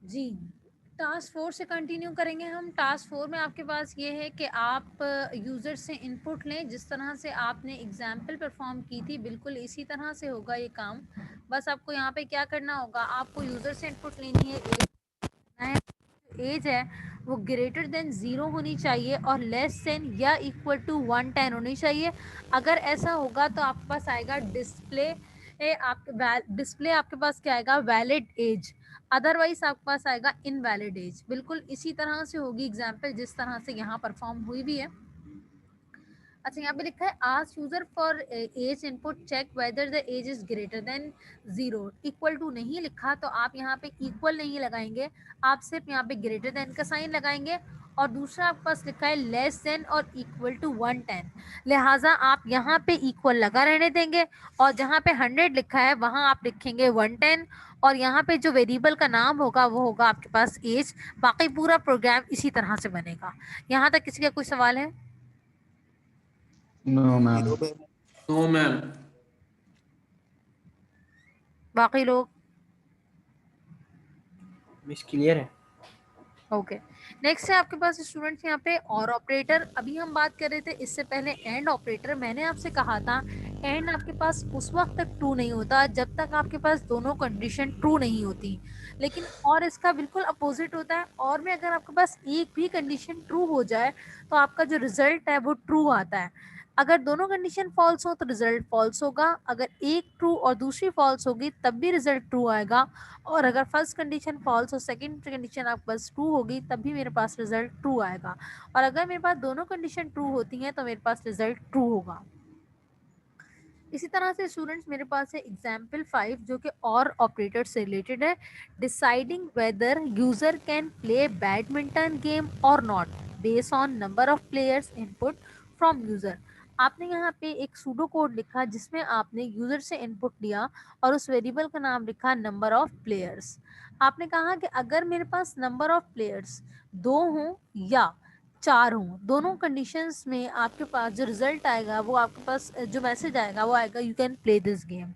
जी, task 4 से continue करेंगे हम। टास्क 4 में आपके पास ये है कि आप यूज़र से इनपुट लें। जिस तरह से आपने एग्जाम्पल परफॉर्म की थी बिल्कुल इसी तरह से होगा ये काम। बस आपको यहाँ पे क्या करना होगा, आपको यूज़र से इनपुट लेनी है। एज है वो ग्रेटर देन 0 होनी चाहिए और लेस देन या इक्वल टू 110 होनी चाहिए। अगर ऐसा होगा तो आपके पास आएगा डिस्प्ले, डिस्प्ले आपके पास क्या आएगा, वैलिड एज। अदरवाइज आपके पास आएगा इनवैलिड एज। बिल्कुल इसी तरह से होगी एग्जाम्पल जिस तरह से यहाँ परफॉर्म हुई भी है। अच्छा, यहाँ पे लिखा है ask user for age input check whether the age is greater than 0। Equal to नहीं लिखा तो आप यहाँ पे इक्वल नहीं लगाएंगे, आप सिर्फ यहाँ पे ग्रेटर देन का साइन लगाएंगे। और दूसरा आपके पास लिखा है लेस देन और इक्वल टू 110, लिहाजा आप यहाँ पे इक्वल लगा रहने देंगे। और जहाँ पे 100 लिखा है वहाँ आप लिखेंगे 110। और यहाँ पे जो वेरिएबल का नाम होगा वो होगा आपके पास एज। बाकी पूरा प्रोग्राम इसी तरह से बनेगा। यहाँ तक किसी का कोई सवाल है? No ma'am. No ma'am. बाकी लोग? मिस क्लियर है। ओके, नेक्स्ट है आपके पास स्टूडेंट्स यहाँ पे और ऑपरेटर। अभी हम बात कर रहे थे इससे पहले एंड ऑपरेटर। मैंने आपसे कहा था एंड आपके पास उस वक्त तक ट्रू नहीं होता जब तक आपके पास दोनों कंडीशन ट्रू नहीं होती। लेकिन और इसका बिल्कुल अपोजिट होता है। और में अगर आपके पास एक भी कंडीशन ट्रू हो जाए तो आपका जो रिजल्ट है वो ट्रू आता है। अगर दोनों कंडीशन फॉल्स हो तो रिजल्ट फॉल्स होगा। अगर एक ट्रू और दूसरी फॉल्स होगी तब भी रिजल्ट ट्रू आएगा। और अगर फर्स्ट कंडीशन फॉल्स और सेकंड कंडीशन आपके पास ट्रू होगी तब भी मेरे पास रिजल्ट ट्रू आएगा। और अगर मेरे पास दोनों कंडीशन ट्रू होती हैं तो मेरे पास रिजल्ट ट्रू होगा। इसी तरह से स्टूडेंट्स मेरे पास है एग्जाम्पल 5 जो कि और ऑपरेटर से रिलेटेड है। Deciding whether user can play badminton game और not based on number of players input from user. आपने यहाँ पे एक सूडो कोड लिखा जिसमें आपने यूजर से इनपुट लिया और उस वेरिएबल का नाम लिखा नंबर ऑफ प्लेयर्स। आपने कहा कि अगर मेरे पास नंबर ऑफ प्लेयर्स 2 हों या 4 हों, दोनों कंडीशंस में आपके पास जो रिजल्ट आएगा वो आपके पास जो मैसेज आएगा वो आएगा you can play this game.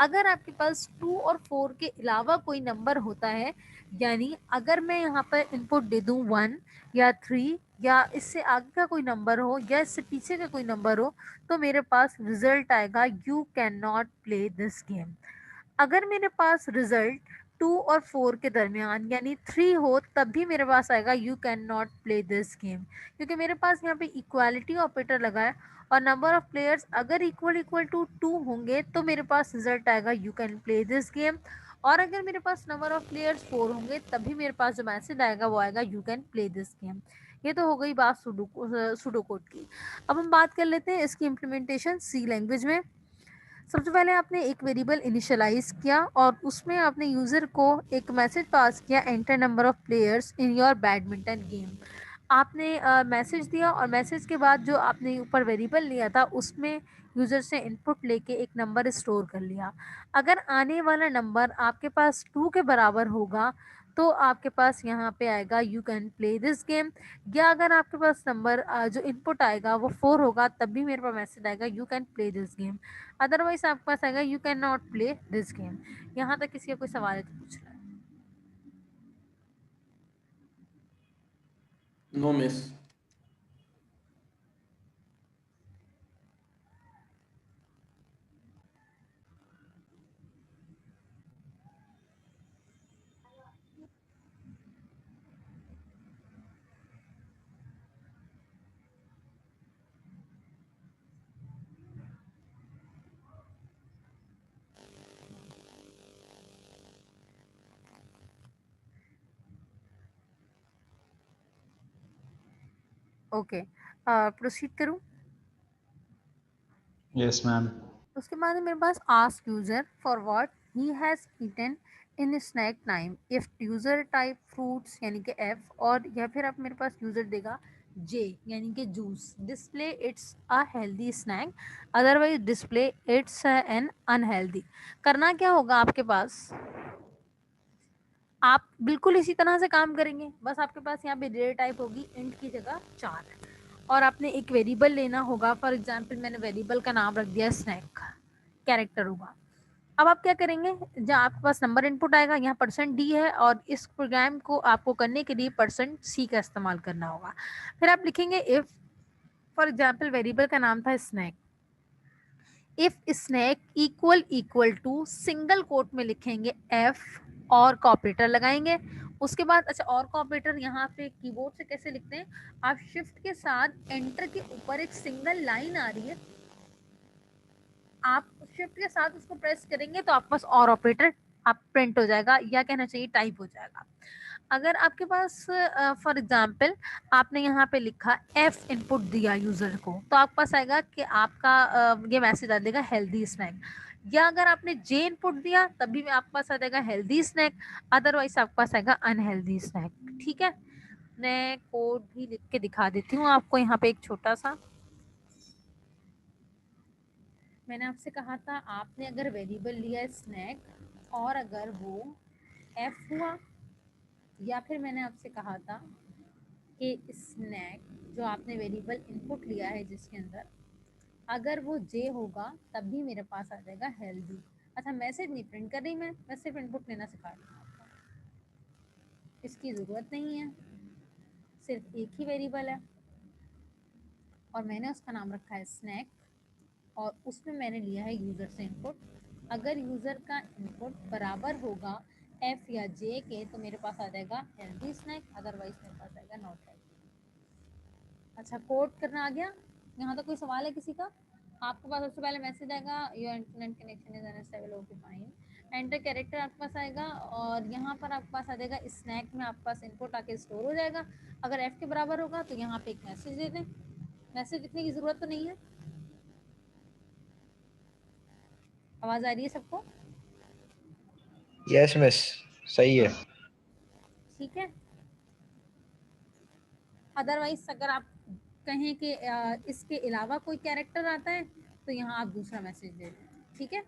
अगर आपके पास 2 और 4 के अलावा कोई नंबर होता है, यानी अगर मैं यहाँ पर इनपुट दे दूँ 1 या 3 या इससे आगे का कोई नंबर हो या इससे पीछे का कोई नंबर हो तो मेरे पास रिजल्ट आएगा you can not play this game. अगर मेरे पास रिजल्ट 2 और 4 के दरमियान यानी 3 हो तब भी मेरे पास आएगा you can not play this game, क्योंकि मेरे पास यहाँ पे इक्वालिटी ऑपरेटर लगा है। और नंबर ऑफ प्लेयर्स अगर इक्वल इक्वल टू 2 होंगे तो मेरे पास रिजल्ट आएगा you can play this game. और अगर मेरे पास नंबर ऑफ प्लेयर्स 4 होंगे तभी मेरे पास जो मैसेज आएगा वो आएगा you can play this game. ये तो हो गई बात सुडो कोड की। अब हम बात कर लेते हैं इसकी इम्प्लीमेंटेशन सी लैंग्वेज में। सबसे पहले आपने एक वेरिएबल इनिशियलाइज किया और उसमें आपने यूज़र को एक मैसेज पास किया enter number of players in your badminton game. आपने मैसेज दिया और मैसेज के बाद जो आपने ऊपर वेरिएबल लिया था उसमें यूज़र से इनपुट लेके एक नंबर स्टोर कर लिया। अगर आने वाला नंबर आपके पास 2 के बराबर होगा तो आपके पास यहाँ पे आएगा you can play this game. या अगर आपके पास नंबर जो इनपुट आएगा वो 4 होगा तब भी मेरे पास मैसेज आएगा you can play this game. Otherwise आपके पास आएगा you can not play this game. यहाँ तक किसी का कोई सवाल है तो पूछ रहा है? No miss. ओके, प्रोसीड करूँ? Yes ma'am. उसके बाद मेरे पास ask user for what he has eaten in snack time if user type fruits यानी कि एफ, और या फिर आप मेरे पास यूजर देगा जे यानी कि juice. Display it's a healthy snack, otherwise display it's an unhealthy. करना क्या होगा आपके पास, आप बिल्कुल इसी तरह से काम करेंगे। बस आपके पास यहाँ पे डेटा टाइप होगी इंट की जगह 4 और आपने एक वेरिएबल लेना होगा। फॉर एग्जांपल मैंने वेरिएबल का नाम रख दिया स्नैक, कैरेक्टर होगा। अब आप क्या करेंगे, जहाँ आपके पास नंबर इनपुट आएगा, यहाँ %d है और इस प्रोग्राम को आपको करने के लिए %c का इस्तेमाल करना होगा। फिर आप लिखेंगे इफ, फॉर एग्जाम्पल वेरिएबल का नाम था snack, if snack equal to single quote में लिखेंगे f और का ऑपरेटर लगाएंगे। उसके बाद अच्छा, और का ऑपरेटर यहाँ पे कीबोर्ड से कैसे लिखते हैं, आप शिफ्ट के साथ एंटर के ऊपर एक सिंगल लाइन आ रही है, आप शिफ्ट के साथ उसको प्रेस करेंगे तो आपके पास और ऑपरेटर आप प्रिंट हो जाएगा, या कहना चाहिए टाइप हो जाएगा। अगर आपके पास फॉर एग्जांपल आपने यहाँ पे लिखा एफ इनपुट दिया यूजर को, तो आपके पास आएगा कि आपका ये मैसेज आ जाएगा हेल्दी स्नैक, या अगर आपने जे इनपुट दिया तभी में आपके पास आ जाएगा हेल्दी स्नैक, अदरवाइज आपके पास आएगा अनहेल्दी स्नैक। ठीक है, मैं कोड भी लिख के दिखा देती हूँ आपको यहाँ पे एक छोटा सा। मैंने आपसे कहा था आपने अगर वेरिएबल लिया स्नैक और अगर वो एफ हुआ, या फिर मैंने आपसे कहा था कि स्नैक जो आपने वेरिएबल इनपुट लिया है जिसके अंदर अगर वो जे होगा तब भी मेरे पास आ जाएगा हेल्दी। अच्छा, मैसेज नहीं प्रिंट कर रही मैं सिर्फ इनपुट लेना सिखा रही हूँ आपको, इसकी ज़रूरत नहीं है, सिर्फ एक ही वेरिएबल है और मैंने उसका नाम रखा है स्नैक और उसमें मैंने लिया है यूज़र से इनपुट। अगर यूज़र का इनपुट बराबर होगा एफ या जे के तो मेरे पास आ जाएगा हेल्दी स्नैक, अदरवाइज मेरे पास आएगा नॉट हेल्दी। अच्छा, कोड करना आ गया, यहाँ तक कोई सवाल है किसी का? आपके पास सबसे पहले मैसेज आएगा your internet connection is unstable, okay fine, enter character आपके पास आएगा और यहाँ पर आपके पास आ जाएगा स्नैक में आपके पास इनपुट आके स्टोर हो जाएगा। अगर एफ के बराबर होगा तो यहाँ पे एक मैसेज दे दें, मैसेज लिखने की जरूरत तो नहीं है। आवाज आ रही है सबको? यस मिस, सही है। ठीक है, अदरवाइज अगर आप कहें कि इसके अलावा कोई कैरेक्टर आता है तो यहाँ आप दूसरा मैसेज दे दें। ठीक है,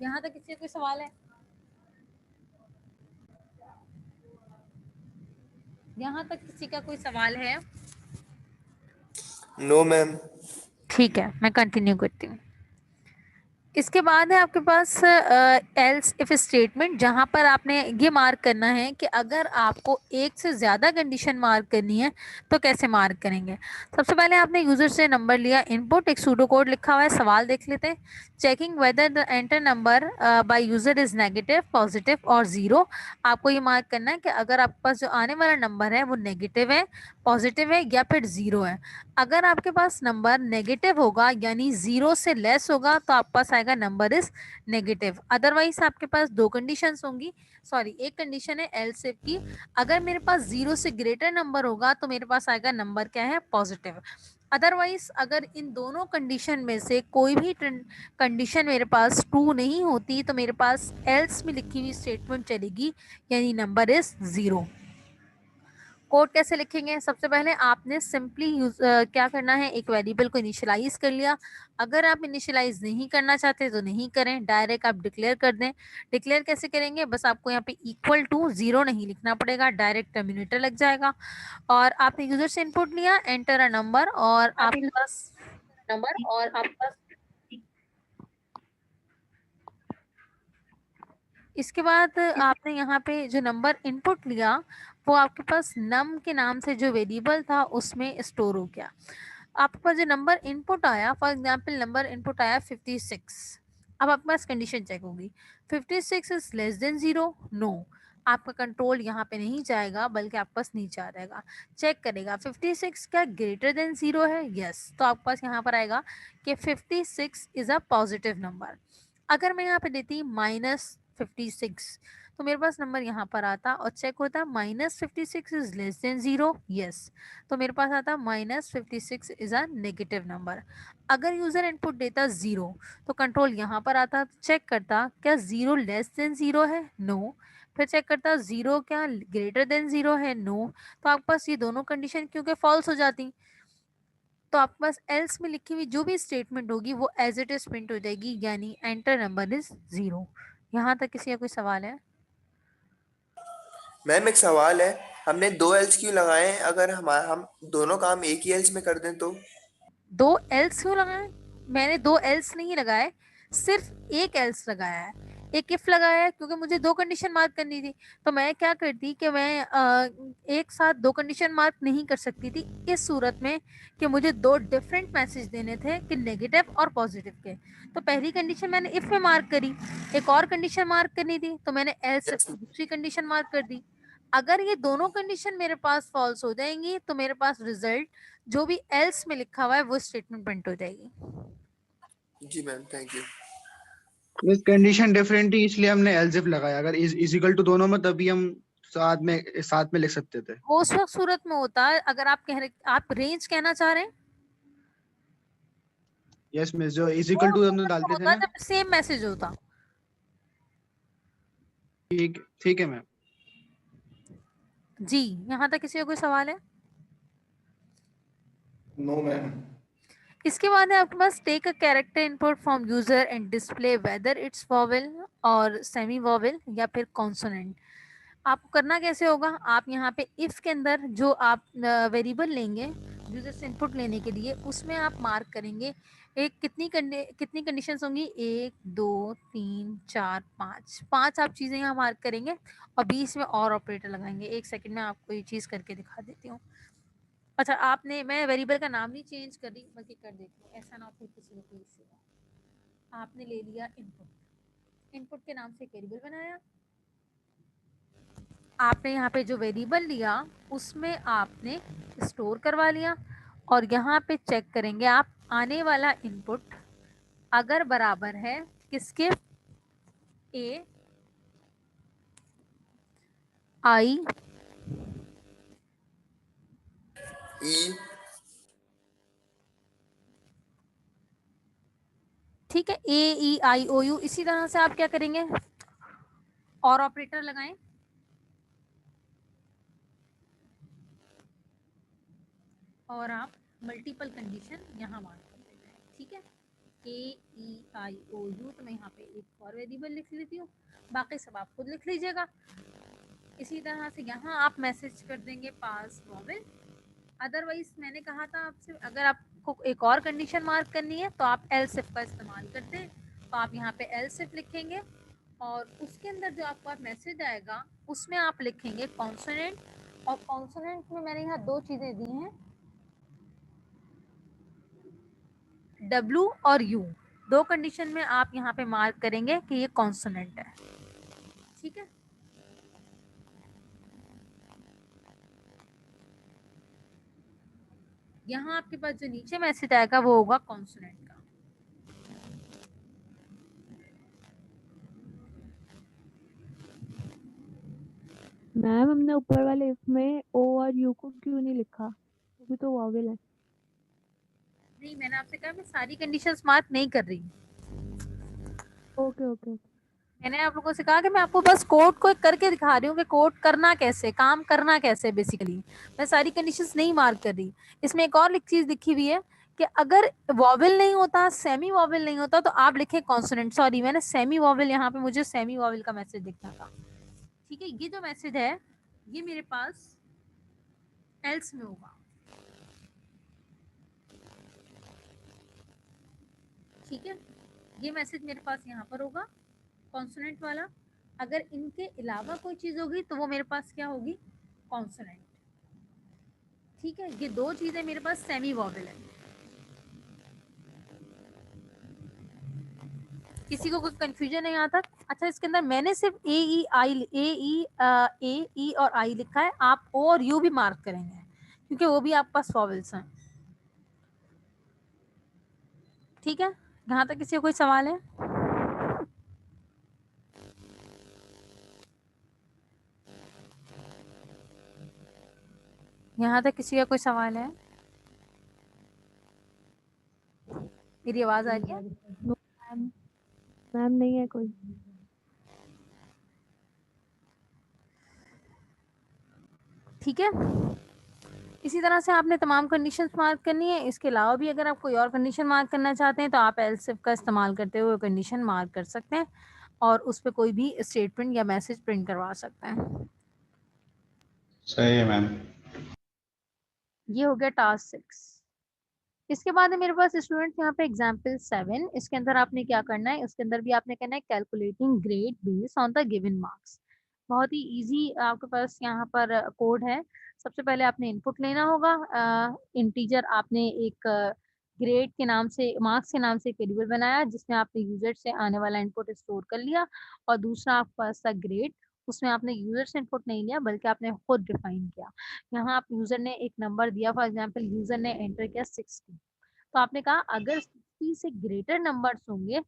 यहाँ तक किसी का कोई सवाल है? यहाँ तक किसी का कोई सवाल है? No ma'am. ठीक है, मैं कंटिन्यू करती हूँ। इसके बाद है आपके पास एल्स इफ स्टेटमेंट, जहां पर आपने ये मार्क करना है कि अगर आपको एक से ज़्यादा कंडीशन मार्क करनी है तो कैसे मार्क करेंगे। सबसे पहले आपने यूज़र से नंबर लिया इनपुट, एक सूडो कोड लिखा हुआ है, सवाल देख लेते हैं। Checking whether the enter number by user is negative, positive और ज़ीरो। आपको ये मार्क करना है कि अगर आपके पास जो आने वाला नंबर है वो नेगेटिव है, पॉजिटिव है या फिर ज़ीरो है। अगर आपके पास नंबर नेगेटिव होगा यानी जीरो से लेस होगा तो आपके पास आएगा नंबर इज नेगेटिव। अदरवाइज आपके पास दो कंडीशंस होंगी, सॉरी एक कंडीशन है एल्स इफ की, अगर मेरे पास जीरो से ग्रेटर नंबर होगा तो मेरे पास आएगा नंबर क्या है, पॉजिटिव। अदरवाइज अगर इन दोनों कंडीशन में से कोई भी कंडीशन मेरे पास ट्रू नहीं होती तो मेरे पास एल्स में लिखी हुई स्टेटमेंट चलेगी, यानी नंबर इज जीरो। कोड कैसे लिखेंगे, सबसे पहले आपने सिंपली क्या करना है, एक वेरिएबल को इनिशियलाइज कर लिया। अगर आप इनिशियलाइज नहीं करना चाहते तो नहीं करें, डायरेक्ट आप डिक्लेयर कर दें। डिक्लेयर कैसे करेंगे, बस आपको यहाँ पे इक्वल टू जीरो नहीं लिखना पड़ेगा, डायरेक्ट टर्मिनेटर लग जाएगा। और आपने यूजर से इनपुट लिया, एंटर अ नंबर और आपके पास नंबर और आपके पास इसके बाद आपने यहाँ पे जो नंबर इनपुट लिया वो आपके पास नम के नाम से जो वेरिएबल था उसमें स्टोर हो गया। आपके पास जो नंबर इनपुट आया, फॉर एग्जांपल नंबर इनपुट आया 56, अब आपके पास कंडीशन चेक होगी 56 is less than zero, no. आपका कंट्रोल यहाँ पे नहीं जाएगा बल्कि आपके पास नीचे आ जाएगा, चेक करेगा 56 क्या ग्रेटर देन जीरो है, यस, तो आपके पास यहाँ पर आएगा कि 56 इज अ पॉजिटिव नंबर। अगर मैं यहाँ पे देती -56 तो मेरे पास नंबर यहाँ पर आता और चेक होता -56 is less than zero, yes, तो मेरे पास आता -56 इज अ नेगेटिव नंबर। अगर यूजर इनपुट देता जीरो तो कंट्रोल यहाँ पर आता, चेक करता क्या जीरो लेस देन जीरो है, नो, फिर चेक करता जीरो क्या ग्रेटर देन जीरो है, नो, तो आपके पास ये दोनों कंडीशन क्योंकि फॉल्स हो जाती तो आपके पास एल्स में लिखी हुई जो भी स्टेटमेंट होगी वो एज इट इज प्रिंट हो जाएगी, यानी एंटर नंबर इज जीरो। यहाँ तक किसी का कोई सवाल है? मैम एक सवाल है, हमने दो एल्स क्यों लगाए हैं? अगर हम दोनों काम एक ही एल्स में कर दें तो? दो एल्स क्यों लगाए? मैंने दो एल्स नहीं लगाए, सिर्फ एक एल्स लगाया है, एक इफ लगाया है, क्योंकि मुझे दो कंडीशन मार्क करनी थी। तो मैं क्या करती कि मैं एक साथ दो कंडीशन मार्क नहीं कर सकती थी इस सूरत में कि मुझे दो डिफरेंट मैसेज देने थे कि नेगेटिव और पॉजिटिव के। तो पहली कंडीशन मैंने इफ में मार्क करी, एक और कंडीशन मार्क करनी थी तो मैंने एल्स Yes. दूसरी कंडीशन मार्क कर दी। अगर ये दोनों कंडीशन मेरे पास फॉल्स हो जाएंगी तो मेरे पास रिजल्ट जो भी एल्स में लिखा हुआ है वो स्टेटमेंट प्रिंट हो जाएगी। जी ma'am, thank you. Miss condition different थी इसलिए हमने एल्सिफ लगाया, अगर इज इक्वल टू दोनों में तभी हम साथ में लिख सकते थे। वो उस वक्त सूरत में होता है अगर आप कह रहे, आप रेंज कहना चाह रहे हैं, यस मिस, जो इज वो इक्वल टू उस हमने वक्त डालते थे होता ना। जब सेम मैसेज होता। ठीक है मैम। जी, यहाँ तक किसी का कोई सवाल है? No, ma'am. इसके बाद है आपके पास take a character input from user and display whether it's vowel और सेमी वॉवेल या फिर कॉन्सोनेंट। आपको करना कैसे होगा, आप यहाँ पे इफ के अंदर जो आप वेरिएबल लेंगे यूजर से इनपुट लेने के लिए, उसमें आप मार्क करेंगे एक कितनी कंडीशंस होंगी, 1 2 3 4 5 आप चीजें यहाँ मार्क करेंगे और बीच में और ऑपरेटर लगाएंगे। एक सेकंड में आपको ये चीज करके दिखा देती हूँ। अच्छा, आपने, मैं वेरिएबल का नाम नहीं चेंज कर रही बल्कि कर देती हूँ, ऐसा ना हो फिर किसी को कोई इश्यू हो। आपने ले लिया इनपुट, इनपुट के नाम से एक वेरिएबल बनाया, आपने यहाँ पे जो वेरिएबल लिया उसमें आपने स्टोर करवा लिया और यहाँ पे चेक करेंगे आप आने वाला इनपुट अगर बराबर है किसके, ए आई ई, ठीक है, ए ई आई ओ यू। इसी तरह से आप क्या करेंगे और ऑपरेटर लगाएं और आप मल्टीपल कंडीशन यहाँ मार्क कर देते हैं। ठीक है, ए ई आई ओ यू, तो मैं यहाँ पे एक और वेरिएबल लिख लेती हूँ, बाकी सब आप खुद लिख लीजिएगा। इसी तरह से यहाँ आप मैसेज कर देंगे पास वॉवेल। अदरवाइज मैंने कहा था आपसे अगर आपको एक और कंडीशन मार्क करनी है तो आप एल्सिफ का इस्तेमाल करते हैं, तो आप यहाँ पे एल्सिफ लिखेंगे और उसके अंदर जो आपका मैसेज आएगा उसमें आप लिखेंगे कॉन्सोनेंट, और कॉन्सोनेंट में मैंने यहाँ दो चीजें दी हैं, W और U। दो कंडीशन में आप यहाँ पे मार्क करेंगे कि ये कॉन्सोनेंट है। ठीक है, यहाँ आपके पास जो नीचे मैसेज आएगा वो होगा कॉन्सोनेंट का। मैम हमने ऊपर वाले इफ में ओ और यू को क्यों नहीं लिखा, वो भी तो वॉवेल है। नहीं, मैंने आपसे कहा मैं सारी कंडीशंस मार्क नहीं कर रही, ओके ओके ओके। मैंने आप लोगों से कहा कि मैं आपको बस कोड को करके दिखा रही हूँ कि कोड करना कैसे, काम करना कैसे। बेसिकली मैं सारी कंडीशंस नहीं मार्क कर रही। इसमें एक और चीज लिखी हुई है कि अगर वॉवेल नहीं होता, सेमी वॉवेल नहीं होता, तो आप लिखे कॉन्सोनेंट। सॉरी, मैंने सेमी वॉवेल, यहाँ पे मुझे सेमी वॉवेल का मैसेज दिखना था। ठीक है, ये जो मैसेज है ये मेरे पास एल्स में होगा। ठीक है, ये मैसेज मेरे पास यहाँ पर होगा कॉन्सोनेंट वाला। अगर इनके अलावा कोई चीज होगी तो वो मेरे पास क्या होगी, कॉन्सोनेंट। ठीक है, ये दो चीजें मेरे पास सेमी वॉवेल है। किसी को कोई कंफ्यूजन नहीं आता? अच्छा, इसके अंदर मैंने सिर्फ ए ई और आई लिखा है, आप ओ और यू भी मार्क करेंगे क्योंकि वो भी आपके पास वॉवेल्स हैं। ठीक है, यहाँ तक किसी को कोई सवाल है? यहाँ तक किसी का कोई सवाल है? मेरी आवाज आ रही है? नो मैम, मैम नहीं है कोई। ठीक है, इसी तरह से आपने तमाम कंडीशंस मार्क करनी है। इसके अलावा भी अगर आप कोई और कंडीशन मार्क करना चाहते हैं तो आप एल्सिफ का इस्तेमाल करते हुए कंडीशन मार्क कर सकते हैं और उस पर कोई भी स्टेटमेंट या मैसेज प्रिंट करवा सकते हैं। सही है मैम। ये हो गया टास्क 6। इसके बाद है मेरे पास स्टूडेंट यहाँ पे एग्जाम्पल 7। इसके अंदर आपने क्या करना है, इसके अंदर भी आपने करना है calculating grade based on the given marks. बहुत ही इजी आपके पास यहाँ पर कोड है। सबसे पहले आपने इनपुट लेना होगा, इंटीजर आपने एक ग्रेड के नाम से, मार्क्स के नाम से एक वेरिएबल बनाया जिसमें आपने यूजर से आने वाला इनपुट स्टोर कर लिया, और दूसरा आपके पास था ग्रेड, उसमें आपने यूजर से इनपुट नहीं लिया बल्कि आपने खुद डिफाइन किया। यहाँ आप यूजर ने एक नंबर दिया, फॉर एग्जांपल यूजर ने एंटर किया 60, तो आपने कहा अगर 60 से ग्रेटर नंबर्स होंगे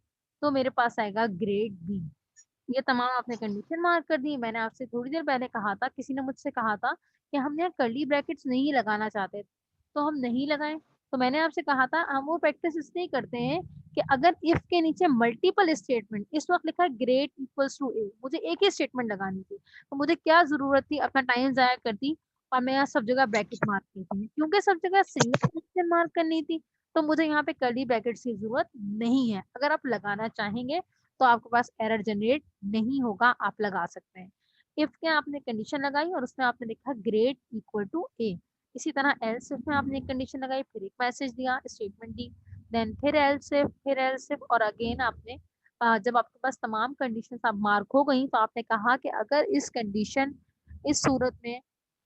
तो मेरे पास आएगा ग्रेड बी। ये तमाम आपने कंडीशन मार्क कर दी। मैंने आपसे थोड़ी देर पहले कहा था, किसी ने मुझसे कहा था कि हम यहाँ कर्ली ब्रैकेट्स नहीं लगाना चाहते, तो हम नहीं लगाएं। तो मैंने आपसे कहा था हम वो प्रैक्टिस इसलिए करते हैं कि अगर इफ के नीचे मल्टीपल स्टेटमेंट, इस वक्त लिखा है ग्रेड इक्वल्स टू ए, मुझे एक ही स्टेटमेंट लगानी थी, तो मुझे क्या जरूरत थी अपना टाइम जाया करती और मैं यहाँ सब जगह ब्रैकेट मार्क करती, क्योंकि सब जगह सिंगल क्वेश्चन मार्क करनी थी। तो मुझे यहाँ पे कर्ली ब्रैकेट्स की जरूरत नहीं है। अगर आप लगाना चाहेंगे तो आपके पास एरर जनरेट नहीं होगा, आप लगा सकते हैं। इफ के आपने कंडीशन लगाई और उसमें आपने लिखा ग्रेड इक्वल टू ए। इसी तरह एल्स इफ में आपने एक कंडीशन लगाई, फिर एक मैसेज दिया, स्टेटमेंट दी, देन फिर एल्स इफ, और अगेन आपने जब आपके पास तमाम कंडीशन आप मार्क हो गई तो आपने कहा कि अगर इस कंडीशन, इस सूरत में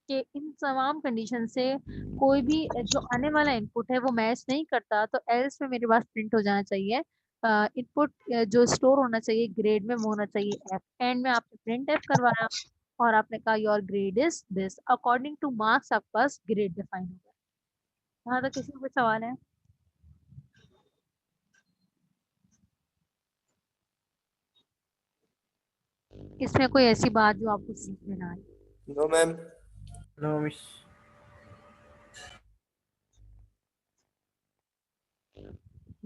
कि इन तमाम कंडीशन से कोई भी जो आने वाला इनपुट है वो मैच नहीं करता, तो एल्स में मेरे पास प्रिंट हो जाना चाहिए इनपुट जो स्टोर होना चाहिए ग्रेड में वो होना चाहिए एफ। एंड में आपने प्रिंट एफ करवाया और आपने कहा your grade is this, according two marks आपके पास ग्रेड डिफाइन हो गया। यहाँ तक किसी को कोई सवाल है? इसमें कोई ऐसी बात जो आपको समझ में ना आए? No ma'am. No miss.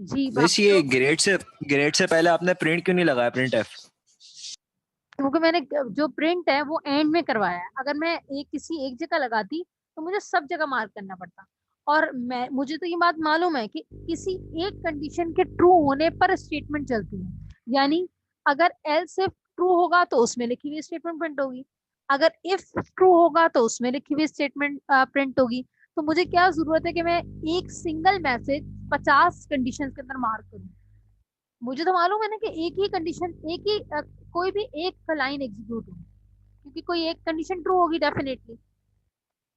जी मिस बाकी ये लोग, ग्रेड से पहले आपने प्रिंट क्यों नहीं लगाया, प्रिंट एफ? क्योंकि मैंने जो प्रिंट है वो एंड में करवाया है। अगर मैं एक किसी एक जगह लगाती तो मुझे सब जगह मार्क करना पड़ता, और मैं, मुझे तो ये बात मालूम है कि किसी एक कंडीशन के ट्रू होने पर स्टेटमेंट चलती है। यानी अगर एल्स इफ ट्रू होगा तो उसमें लिखी हुई स्टेटमेंट प्रिंट होगी, अगर इफ ट्रू होगा तो उसमें लिखी हुई स्टेटमेंट प्रिंट होगी। तो मुझे क्या जरूरत है कि मैं एक सिंगल मैसेज 50 कंडीशन के अंदर मार्क करूं? मुझे तो मालूम है ना कि एक ही कंडीशन, एक ही कोई भी एक लाइन एग्जीक्यूट होगी, क्योंकि कोई एक कंडीशन ट्रू होगी डेफिनेटली।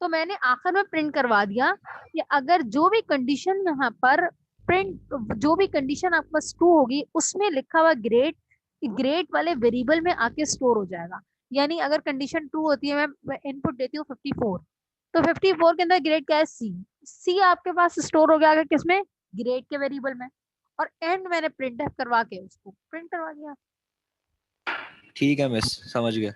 तो मैंने आखिर में प्रिंट करवा दिया कि अगर जो भी कंडीशन यहाँ पर प्रिंट, जो भी कंडीशन आपके पास ट्रू होगी उसमें लिखा हुआ ग्रेड, ग्रेड वाले वेरिएबल में आके स्टोर हो जाएगा। यानी अगर कंडीशन ट्रू होती है, मैं इनपुट देती हूँ 54, तो 54 के अंदर ग्रेड क्या है, सी। सी आपके पास स्टोर हो गया अगर किसमें, ग्रेड के वेरिएबल में, और एंड मैंने प्रिंट करवा के उसको प्रिंट करवा दिया। ठीक है मिस, समझ गया।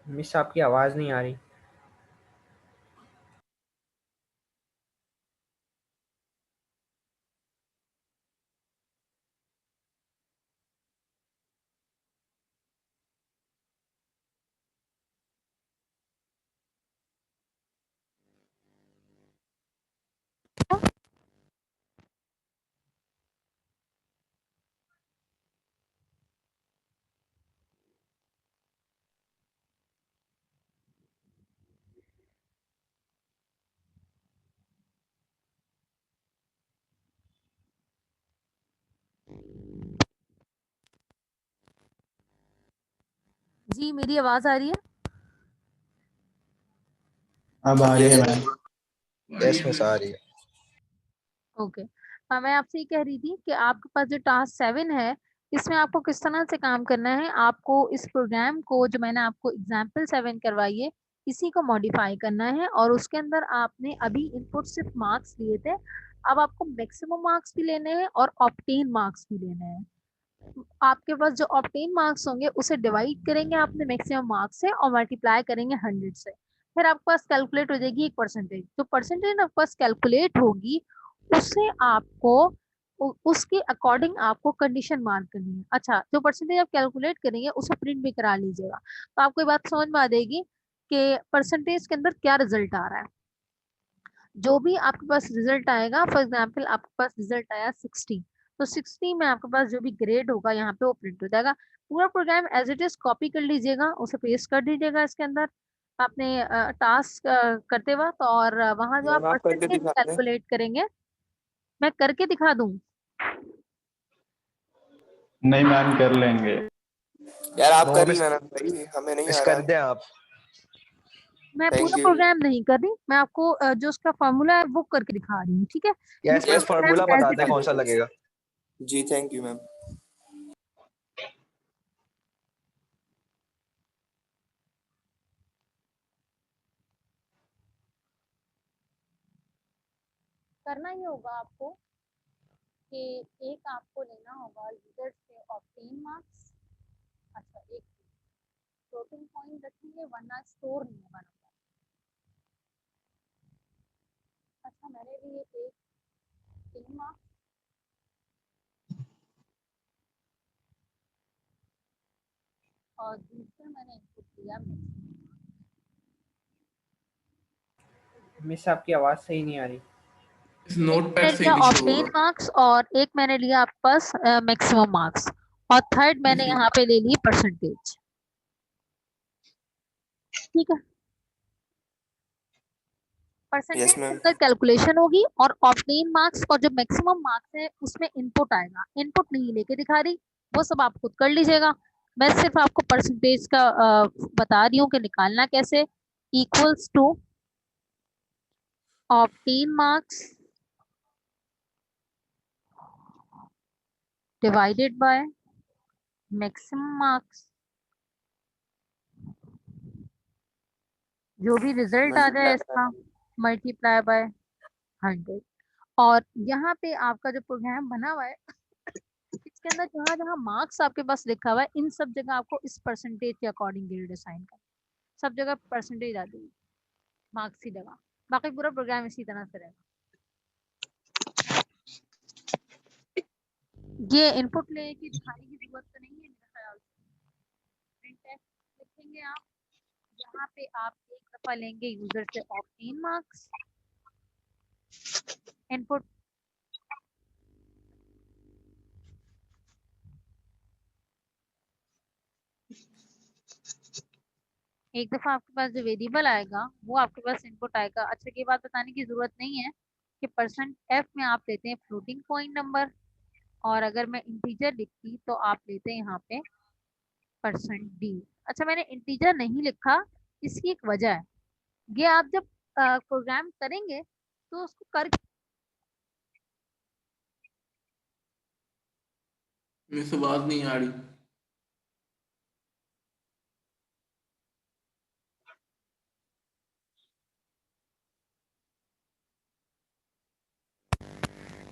मिस आपकी आवाज नहीं आ रही। जी मेरी आवाज आ रही है? अब आ रही है मैम। यस मिस आ रही है। ओके। मैं आपसे ये कह रही थी कि आपके पास जो टास्क 7 है, इसमें आपको किस तरह से काम करना है। आपको इस प्रोग्राम को, जो मैंने आपको एग्जाम्पल 7 करवाई है, इसी को मॉडिफाई करना है। और उसके अंदर आपने अभी इनपुट सिर्फ मार्क्स लिए थे, अब आपको मैक्सिमम मार्क्स भी लेने हैं और ऑब्टेन मार्क्स भी लेने हैं। आपके पास जो ऑब्टेन मार्क्स होंगे उसे डिवाइड करेंगे आपने मैक्सिमम मार्क्स से और मल्टीप्लाई करेंगे 100 से। फिर आपके पास कैलकुलेट हो जाएगी एक परसेंटेज। जो परसेंटेज आपके पास कैलकुलेट होगी उससे आपको उसके अकॉर्डिंग आपको कंडीशन मार्क करनी है। अच्छा, जो परसेंटेज आप कैलकुलेट करेंगे उसे प्रिंट भी करा लीजिएगा, तो आपको ये बात समझ में आ जाएगी कि परसेंटेज के अंदर क्या रिजल्ट आ रहा है। जो भी आपके पास रिजल्ट आएगा, फॉर एग्जाम्पल आपके पास रिजल्ट आया 60, तो 60 में आपके पास जो भी ग्रेड होगा यहाँ पे वो प्रिंट हो जाएगा। पूरा program as it is copy कर लीजिएगा, उसे पेस्ट कर दीजिएगा इसके अंदर आपने टास्क करते वक्त। और वहां जो आप मैम आप करके परसेंटेज दिखा दें। कैलकुलेट करेंगे, मैं करके दिखा दूं? नहीं मैम, कर लेंगे। यार आप नो कर मिस, लेना भाई, हमें नहीं मिस आ कर रहा। दें आप। मैं थैंक पूरा यू। प्रोग्राम नहीं कर रही, मैं आपको जो उसका फॉर्मूला है वो करके दिखा रही हूँ, ठीक है? यस दूसरा miss, yes program formula as बता इट दें इज। कौन सा लगेगा। जी थैंक यू मैम। करना ही होगा आपको कि एक आपको लेना होगा यूजर से ऑब्टेन मार्क्स। अच्छा, एक फ्लोटिंग पॉइंट रखेंगे वरना स्टोर नहीं होगा नंबर। अच्छा, मैंने लिए एक 3 मार्क्स और दूसरे मैंने इनपुट दिया मिस आपकी आवाज सही नहीं आ रही। इस एक नोट पैड मैंने से लिया इशू ऑब्टेन होगा। मार्क्स और एक मैंने लिया आपके पास मैक्सिमम मार्क्स, और थर्ड मैंने यहाँ पे ले ली परसेंटेज। ठीक है, परसेंटेज यस के मैम। अंदर कैलकुलेशन होगी और ऑब्टेन मार्क्स और जो मैक्सिमम मार्क्स है उसमें इनपुट आएगा। इनपुट नहीं लेके दिखा रही, वो सब आप खुद कर लीजिएगा। मैं सिर्फ आपको परसेंटेज का बता रही हूँ कि निकालना कैसे। Equals to obtain marks divided by maximum marks, जो भी रिजल्ट आ जाए इसका मल्टीप्लाई बाय 100। और यहाँ पे आपका जो प्रोग्राम बना हुआ है इसके अंदर जहाँ जहाँ मार्क्स आपके पास लिखा हुआ है, इन सब जगह आपको इस परसेंटेज के अकॉर्डिंग ग्रेड असाइन करना। सब जगह परसेंटेज आ जाएगी मार्क्स की जगह। बाकी पूरा प्रोग्राम इसी तरह से रहेगा। ये इनपुट ले के दिखाने की जरूरत तो नहीं है मेरे ख्याल से। प्रिंट टेक्स्ट लिखेंगे आप, यहाँ पे आप एक दफा लेंगे यूजर से ऑब्टेन मार्क्स, इनपुट एक दफा आपके पास जो वेरिएबल आएगा वो आपके पास इनपुट आएगा। अच्छा, ये बात बताने की जरूरत नहीं है कि परसेंट एफ में आप लेते हैं फ्लोटिंग पॉइंट नंबर, और अगर मैं इंटीजर लिखती तो आप लेते हैं यहाँ पे परसेंट डी। अच्छा, मैंने इंटीजर नहीं लिखा, इसकी एक वजह है। ये आप जब प्रोग्राम करेंगे तो उसको कर मिस आवाज नहीं आ रही।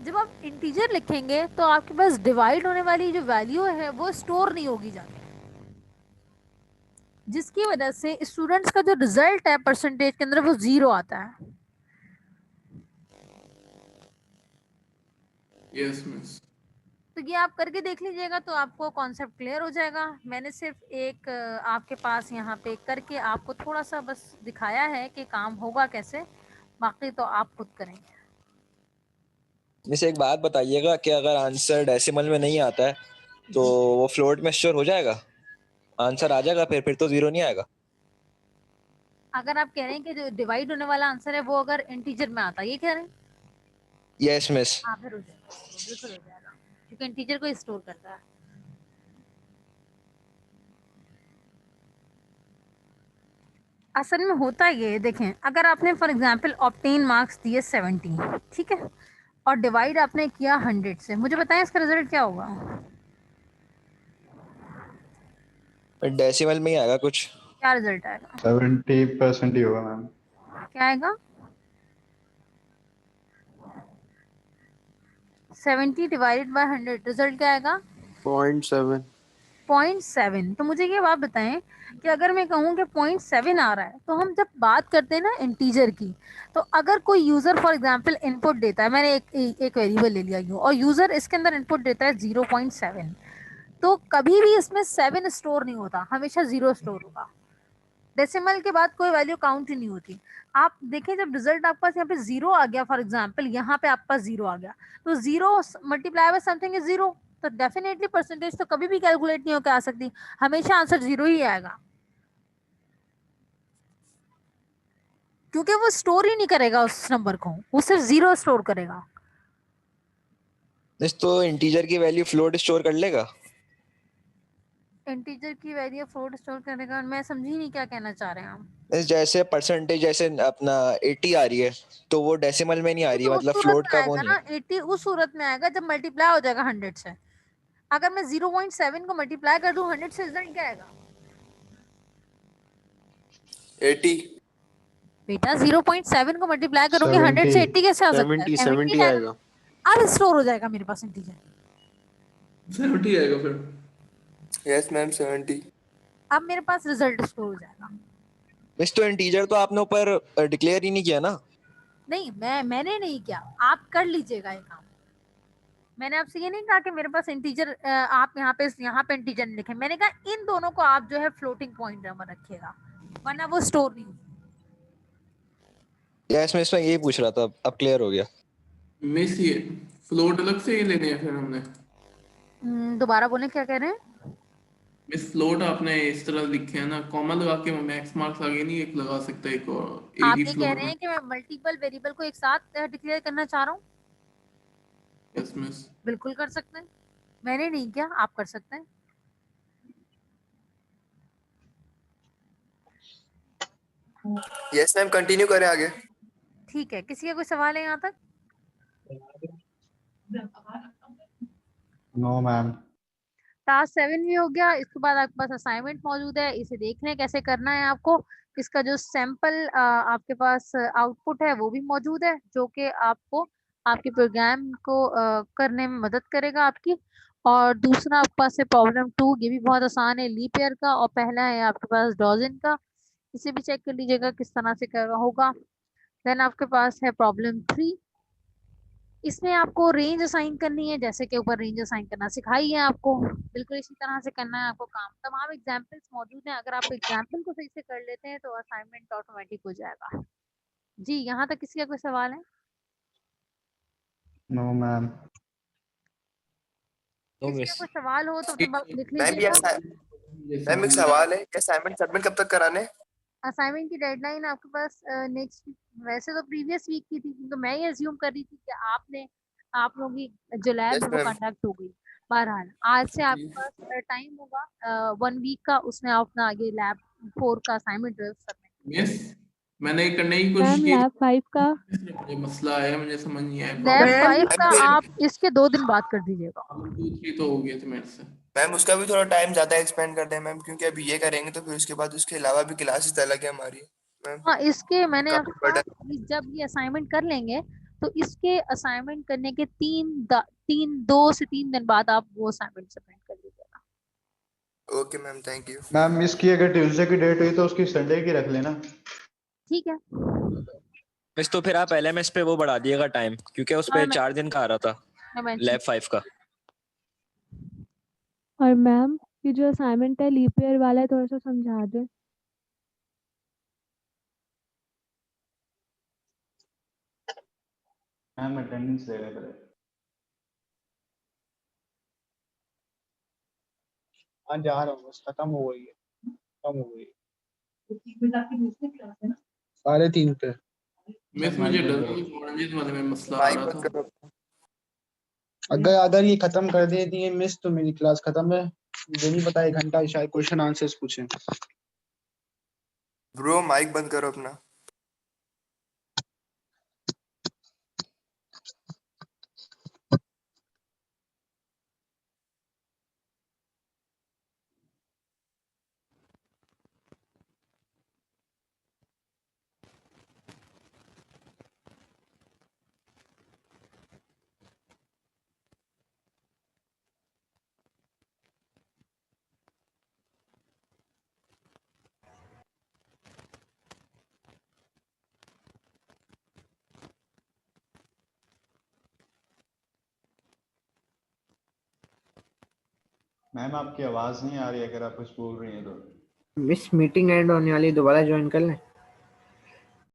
जब आप इंटीजर लिखेंगे तो आपके पास डिवाइड होने वाली जो वैल्यू है वो स्टोर नहीं होगी जाके, जिसकी वजह से स्टूडेंट्स का जो रिजल्ट है परसेंटेज के अंदर वो 0 आता है। Yes miss. तो ये आप करके देख लीजिएगा तो आपको कॉन्सेप्ट क्लियर हो जाएगा। मैंने सिर्फ एक आपके पास यहाँ पे करके आपको थोड़ा सा बस दिखाया है कि काम होगा कैसे, बाकी तो आप खुद करेंगे। मिस एक बात बताइएगा कि अगर आंसर डेसिमल में नहीं आता है तो वो फ्लोट में स्टोर हो जाएगा, आंसर आ जाएगा, फिर तो 0 नहीं आएगा। अगर आप कह रहे हैं कि जो डिवाइड होने वाला आंसर है वो अगर इंटीजर में आता है, ये कह रहे हैं? Yes miss. हाँ, फिर हो जाएगा, बिल्कुल हो जाएगा, क्योंकि इंटीजर को स्टोर करता है। असल में होता ये है, देखें अगर आपने फॉर एग्जांपल ऑब्टेन मार्क्स दिए 70, ठीक है, और डिवाइड आपने किया 100 से, मुझे बताएं इसका रिजल्ट क्या होगा? डेसिमल में ही आएगा कुछ। क्या रिजल्ट आएगा? 70% ही होगा मैम। क्या आएगा? 70 डिवाइडेड बाय 100, रिजल्ट क्या आएगा? 0.7। 0.7। तो मुझे ये बात बताएं कि अगर मैं कहूँ कि 0.7 आ रहा है, तो हम जब बात करते हैं ना इंटीजर की, तो अगर कोई यूजर फॉर एग्जांपल इनपुट देता है, मैंने एक वेरिएबल ले लिया यूं, और यूजर इसके अंदर इनपुट देता है 0.7, तो कभी भी इसमें 7 स्टोर नहीं होता, हमेशा 0 स्टोर होगा। डेसिमल के बाद कोई वैल्यू काउंट ही नहीं होती। आप देखें जब रिजल्ट आपके पास यहाँ पे 0 आ गया, फॉर एग्जांपल यहाँ पे आपके पास 0 आ गया, तो 0 मल्टीप्लाई बाय समथिंग इज 0, तो डेफिनेटली परसेंटेज तो कभी भी कैलकुलेट नहीं होकर आ सकती, हमेशा आंसर 0 ही आएगा, क्योंकि वो स्टोर ही नहीं करेगा उस नंबर को, वो सिर्फ 0 स्टोर करेगा। इस तो इंटीजर की वैल्यू फ्लोट स्टोर कर लेगा। इंटीजर की वैल्यू फ्लोट स्टोर करेगा, मैं समझी नहीं क्या कहना चाह रहे हैं आप। जैसे परसेंटेज जैसे अपना 80 आ रही है, तो वो डेसिमल में नहीं आ रही है, तो उस मतलब सूरत फ्लोट में का वो आएगा नहीं ना, है। 80 उस सूरत में आएगा जब मल्टीप्लाई हो जाएगा 100 से। अगर मैं 0.7 को मल्टीप्लाई कर दूं 100 से, रिजल्ट क्या आएगा? 80। बेटा 0.7 को मल्टीप्लाई करूंगी 100 से, 80 कैसे आ सकता है? 70 आएगा। अब स्टोर हो जाएगा मेरे पास इंटीजर। 70 आएगा फिर। Yes ma'am 70। अब मेरे पास रिजल्ट स्टोर हो जाएगा। इस तो इंटीजर तो आपने ऊपर डिक्लेयर ही नहीं किया ना। नहीं, मैंने नहीं किया, आप कर लीजिएगा ये काम। मैंने आपसे ये नहीं कहा कि मेरे पास इंटीजर, आप यहाँ पे इंटीजर लिखे, मैंने कहा इन दोनों को आप जो है फ्लोटिंग पॉइंट नंबर रखिएगा, वरना वो स्टोर नहीं होगी। यस मैं इसमें यही पूछ रहा था, अब क्लियर हो गया। मिस ये फ्लोट अलग से ही लेने हैं फिर हमने। दोबारा बोलें, क्या कह रहे हैं? मिस फ्लोट आपने इस तरह लिखे हैं ना, कॉमा लगा के मैक्स मार्क्स आगे नहीं एक लगा सकता, एक और आप 80 ये कह फ्लोट रहे में। हैं कि मैं मल्टीपल वेरिएबल को एक साथ डिक्लेयर करना चाह रहा हूँ? Yes miss. बिल्कुल कर सकते हैं, मैंने नहीं किया, आप कर सकते हैं। यस मैम कंटिन्यू करें आगे। ठीक है, किसी का कोई सवाल है यहाँ तक? No ma'am. टास्क 7 भी हो गया। इसके बाद आपके पास असाइनमेंट मौजूद है, इसे देखना है कैसे करना है आपको। इसका जो सैंपल आपके पास आउटपुट है वो भी मौजूद है, जो कि आपको आपके प्रोग्राम को करने में मदद करेगा आपकी। और दूसरा आपके पास है प्रॉब्लम 2, ये भी बहुत आसान है, लीप ईयर का, और पहला है आपके पास डॉजन का। इसे भी चेक कर लीजिएगा किस तरह से करना होगा। देन आपके पास है प्रॉब्लम 3, इसमें आपको रेंज असाइन करनी है, जैसे कि ऊपर रेंज असाइन करना सिखाई है आपको, बिल्कुल इसी तरह से करना है आपको काम। तमाम एग्जाम्पल्स मौजूद हैं, अगर आप एग्जाम्पल को सही से कर लेते हैं तो असाइनमेंट ऑटोमेटिक हो जाएगा। जी, यहाँ तक किसी का कोई सवाल है? No ma'am. किसी का कोई सवाल हो तो अपनी बात लिख मैम ये लीजिएगा। मैम एक सवाल है, क्या असाइनमेंट सबमिट कब तक कराने? असाइनमेंट की डेडलाइन आपके पास नेक्स्ट वीक, वैसे तो प्रीवियस वीक की थी, तो मैं ये अज्यूम कर रही थी कि आप लोगों की जो लैब यस है वो मैम। कंडक्ट हो गई। बहरहाल आज से आपके पास टाइम होगा 1 वीक का, उसमें आप अपना आगे लैब 4 का असाइनमेंट सबमिट। मिस मैंने करने की कोशिश मैम की, लैब 5 का मुझे मसला आया, मुझे समझ नहीं आया लैब प्रॉब्लम। 5 का आप इसके 2 दिन बाद कर दीजिएगा। 2 3 तो हो गए थे मेरे से। मैम उसका भी थोड़ा टाइम ज्यादा एक्सपेंड कर दें मैम, क्योंकि अभी ये करेंगे तो फिर उसके बाद उसके अलावा भी क्लासेस अलग है हमारी मैम। हाँ, इसके मैंने काफी आपको कहा बर्डन। कि जब ये असाइनमेंट कर लेंगे तो इसके असाइनमेंट करने के 2 से 3 दिन बाद आप वो असाइनमेंट सबमिट कर दीजिएगा। Okay ma'am thank you. Ma'am इसकी अगर ट्यूसडे की डेट हुई तो उसकी संडे की रख लेना। ठीक है। इस तो फिर आप LMS पे वो बढ़ा दिएगा टाइम, क्योंकि उस पे 4 दिन का आ रहा था लैब 5 का। और मैम ये जो असाइनमेंट है लीप ईयर वाला है, थोड़ा सा समझा दे। मैम अटेंडेंस ले रहे थे। हाँ जा रहा हूँ, बस खत्म हो गई है, खत्म हो गई। 3:30 पे। मिस मुझे डर ऑरेंजेस वाले में मसला आ रहा था। अगर ये खत्म कर देती है मिस तो मेरी क्लास खत्म है। मुझे नहीं पता, 1 घंटा शायद क्वेश्चन आंसर्स पूछे। ब्रो माइक बंद करो अपना। मैम आपकी आवाज नहीं आ रही, अगर आप कुछ बोल रही हैं तो। मिस मीटिंग एंड होने वाली, दोबारा ज्वाइन कर लें।